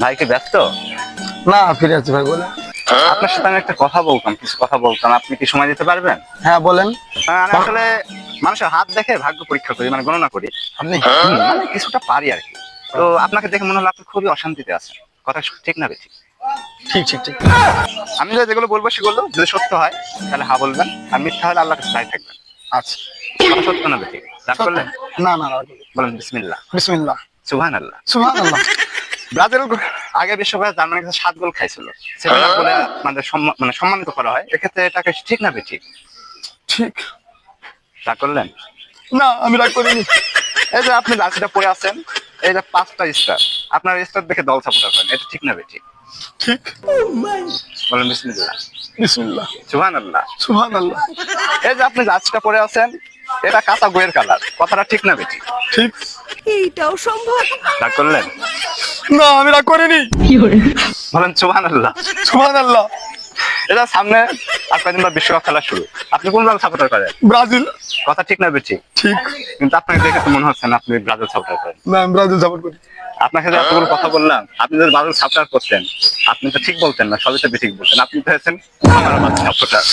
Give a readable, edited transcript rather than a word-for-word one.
ভাই কি ব্যস্ত? না, ফিরে আছি ভাই, বলেন। আপনার সাথে আমি একটা কথা বলতাম, কিছু কথা বলতাম, আপনি কি সময় দিতে পারবেন? হ্যাঁ, বলেন। আমি আসলে মানুষের হাত দেখে ভাগ্য পরীক্ষা করি, মানে গণনা করি। আপনি মানে কিছুটা পারি আর কি। তো আপনাকে দেখে মনে হলো আপনি খুবই অশান্তিতে আছেন। কথা ঠিক না ঠিক? ঠিক ঠিক ঠিক। আমি যেগুলো বলবো সেগুলো যদি সত্য হয় তাহলে হ্যাঁ বলবেন, আর মিথ্যা হলে আল্লাহর কাছে দায়ী থাকবেন। আচ্ছা, কথা সত্য না ঠিক? রাগ সত্য। করলেন? না না না, বলেন বিসমিল্লাহ। বিসমিল্লাহ। সুবহানাল্লাহ। সুবহানাল্লাহ। ব্রাজিল আগে বিশ্বকাপে জার্মানির কাছে 7 গোল খাইছিল, সেটা বলে মানে সম্মানিত করা হয়, এক্ষেত্রে এটাকে ঠিক না ঠিক? ঠিক। রাগ করলেন? না, আমি রাগ করিনি। এই যে আপনি জার্সিটা পরে আছেন, এই যে 5টা স্টার, আপনার স্টার দেখে দল সাপোর্টার করেন, এটা ঠিক না ঠিক? ঠিক। বলেন বিসমিল্লাহ। বিসমিল্লাহ। সুবহানাল্লাহ। সুবহানাল্লাহ। এই যে আপনি জার্সিটা পরে আছেন, এটা কাঁচা গোয়ের কালার, কথাটা ঠিক না ঠিক? ঠিক। এইটাও সম্ভব? রাগ করলেন? না, আমি রাগ করিনি। বলেন সুবহানাল্লাহ। সুবহানাল্লাহ। এটা সামনে আর কয়েকদিন পর বিশ্বকাপ খেলা শুরু, আপনি কোন দল সাপোর্টার করেন? ব্রাজিল। কথা ঠিক না ঠিক? ঠিক। কিন্তু আপনাকে দেখে তো মনে হচ্ছে না আপনি ব্রাজিল সাপোর্টার করেন। না, আমি ব্রাজিল সাপোর্ট করি। আপনার সাথে এতগুলো কথা বললাম, আপনি যদি ব্রাজিল সাপোর্টার করতেন, আপনি তো ঠিক বলতেন না, সবই তো ঠিক বলতেন, আপনি তো হয়েছেন সাপোর্টার।